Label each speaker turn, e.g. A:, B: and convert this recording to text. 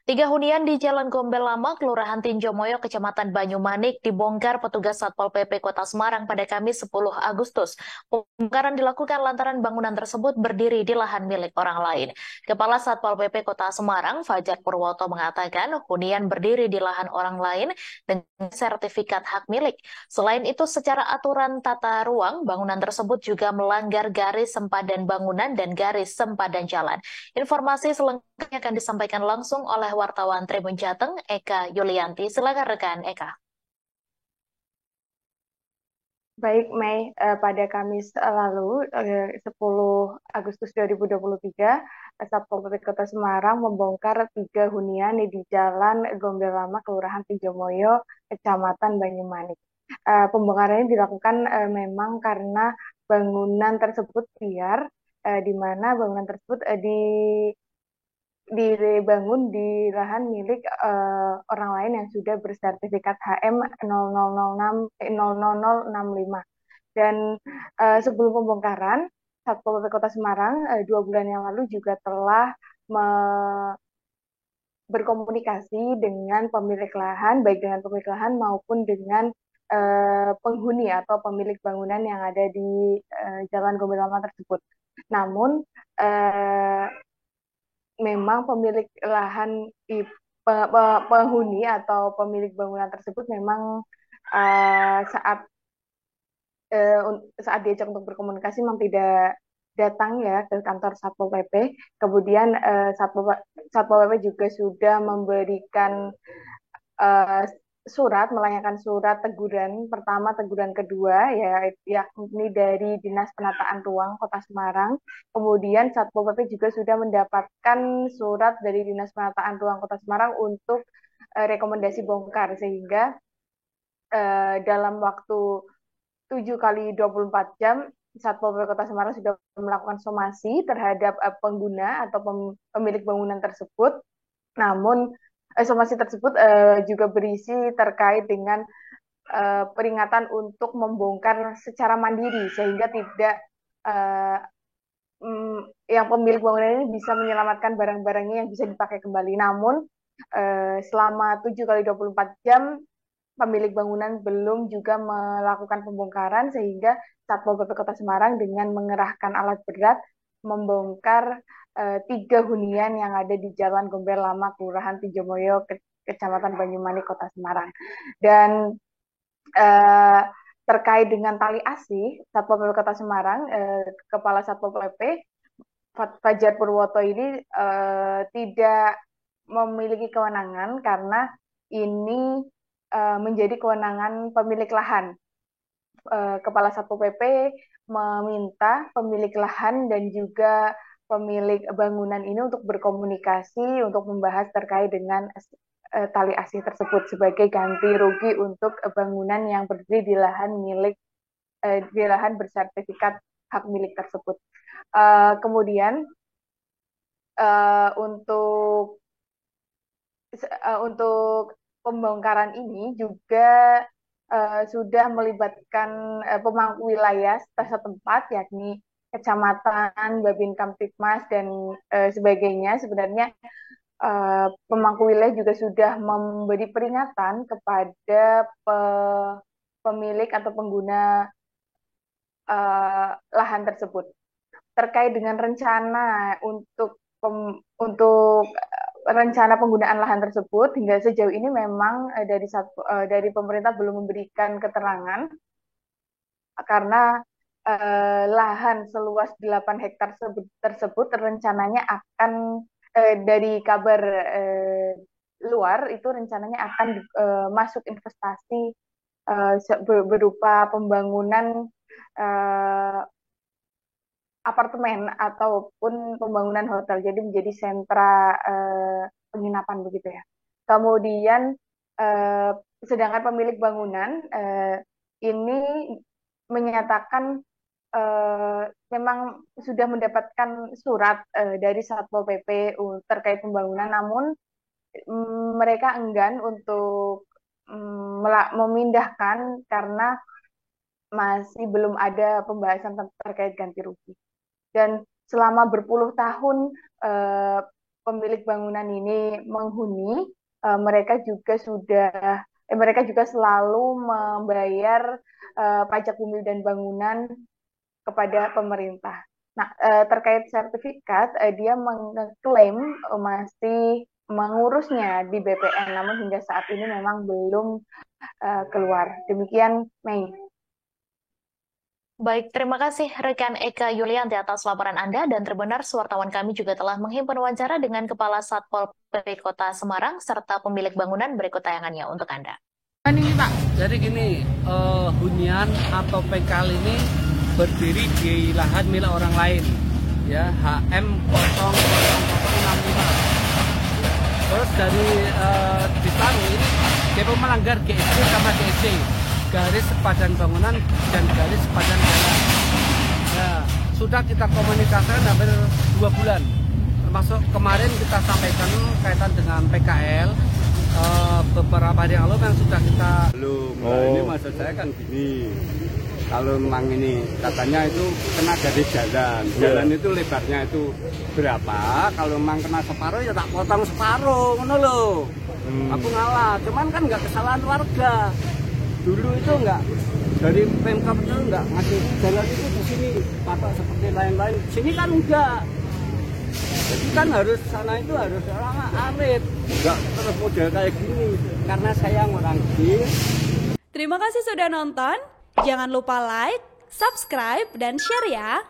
A: Tiga hunian di Jalan Gombel Lama, Kelurahan Tinjomoyo, Kecamatan Banyumanik, dibongkar petugas Satpol PP Kota Semarang pada Kamis 10 Agustus. Pembongkaran dilakukan lantaran bangunan tersebut berdiri di lahan milik orang lain. Kepala Satpol PP Kota Semarang, Fajar Purwoto, mengatakan hunian berdiri di lahan orang lain dengan sertifikat hak milik. Selain itu, secara aturan tata ruang, bangunan tersebut juga melanggar garis sempadan bangunan dan garis sempadan jalan. Informasi selengkapnya akan disampaikan langsung oleh wartawan Tribun Jateng, Eka Yulianti. Silakan rekan Eka.
B: Baik, Mei, pada Kamis lalu, 10 Agustus 2023, Satpol PP Kota Semarang membongkar tiga hunian di Jalan Gombel Lama, Kelurahan Tijomoyo, Kecamatan Banyumanik. Pembongkaran ini dilakukan memang karena bangunan tersebut liar, di mana bangunan tersebut dibangun di lahan milik orang lain yang sudah bersertifikat HM 0006 00065. Dan sebelum pembongkaran, Satpol PP Kota Semarang 2 bulan yang lalu juga telah berkomunikasi dengan pemilik lahan, baik dengan pemilik lahan maupun dengan penghuni atau pemilik bangunan yang ada di Jalan Gombel Lama tersebut. Namun memang pemilik lahan penghuni atau pemilik bangunan tersebut memang uh, saat uh, saat diajak untuk berkomunikasi memang tidak datang ya ke kantor Satpol PP. Kemudian Satpol PP juga sudah memberikan uh, melayangkan surat teguran pertama, teguran kedua, ya yakni dari Dinas Penataan Ruang Kota Semarang. Kemudian Satpol PP juga sudah mendapatkan surat dari Dinas Penataan Ruang Kota Semarang untuk rekomendasi bongkar, sehingga dalam waktu 7 kali 24 jam Satpol PP Kota Semarang sudah melakukan somasi terhadap pengguna atau pemilik bangunan tersebut. Namun somasi tersebut juga berisi terkait dengan peringatan untuk membongkar secara mandiri, sehingga tidak uh, yang pemilik bangunan ini bisa menyelamatkan barang-barangnya yang bisa dipakai kembali. Namun selama 7 kali 24 jam pemilik bangunan belum juga melakukan pembongkaran, sehingga Satpol PP Kota Semarang dengan mengerahkan alat berat membongkar tiga hunian yang ada di Jalan Gombel Lama, Kelurahan Tijomoyo, Kecamatan Banyumanik, Kota Semarang. Dan eh, terkait dengan tali asih, Satpol PP Kota Semarang, Kepala Satpol PP Fajar Purwoto ini tidak memiliki kewenangan karena ini menjadi kewenangan pemilik lahan. Kepala Satpol PP meminta pemilik lahan dan juga pemilik bangunan ini untuk berkomunikasi untuk membahas terkait dengan tali asih tersebut sebagai ganti rugi untuk bangunan yang berdiri di lahan di lahan bersertifikat hak milik tersebut. Kemudian untuk untuk pembongkaran ini juga sudah melibatkan pemangku wilayah setempat, yakni kecamatan, Babin Kamtipmas dan sebagainya. Sebenarnya pemangku wilayah juga sudah memberi peringatan kepada pemilik atau pengguna lahan tersebut terkait dengan rencana untuk rencana penggunaan lahan tersebut. Hingga sejauh ini memang dari pemerintah belum memberikan keterangan, karena lahan seluas 8 hektar tersebut rencananya akan dari kabar luar itu rencananya akan masuk investasi berupa pembangunan uh, apartemen ataupun pembangunan hotel, jadi menjadi sentra penginapan begitu ya. Kemudian eh, sedangkan pemilik bangunan ini menyatakan memang sudah mendapatkan surat dari Satpol PP terkait pembangunan, namun mereka enggan untuk memindahkan karena masih belum ada pembahasan terkait ganti rugi. Dan selama berpuluh tahun eh, pemilik bangunan ini menghuni, mereka juga selalu membayar pajak bumi dan bangunan kepada pemerintah. Nah, terkait sertifikat, dia mengklaim masih mengurusnya di BPN, namun hingga saat ini memang belum keluar. Demikian, Mei.
A: Baik, terima kasih rekan Eka Yulianti atas laporan Anda, dan terbenar wartawan kami juga telah menghimpun wawancara dengan Kepala Satpol PP Kota Semarang serta pemilik bangunan. Berikut tayangannya untuk Anda.
C: Ini Pak, jadi gini, hunian atau PKL ini berdiri di lahan milik orang lain, ya, HM 0065. Terus dari ditaruh ini DPO melanggar GSC sama GSC, garis sepadan bangunan dan garis sepadan jalan. Nah, sudah kita komunikasikan hampir 2 bulan, termasuk kemarin kita sampaikan kaitan dengan PKL. Beberapa hari yang lalu kan sudah kita
D: belum. Nah, ini maksud saya kan gini, kalau memang ini katanya itu kena dari jalan itu lebarnya itu berapa, kalau memang kena separuh ya tak potong separuh, ngono loh. Aku ngalah, cuman kan nggak kesalahan warga. Dulu itu nggak, dari Pemkab itu nggak ngasih jalan itu di sini patok seperti lain-lain, sini kan enggak. Jadi kan harus sana itu harus orang arit, nggak terus model kayak gini, karena saya orang kecil.
E: Terima kasih sudah nonton, jangan lupa like, subscribe, dan share ya.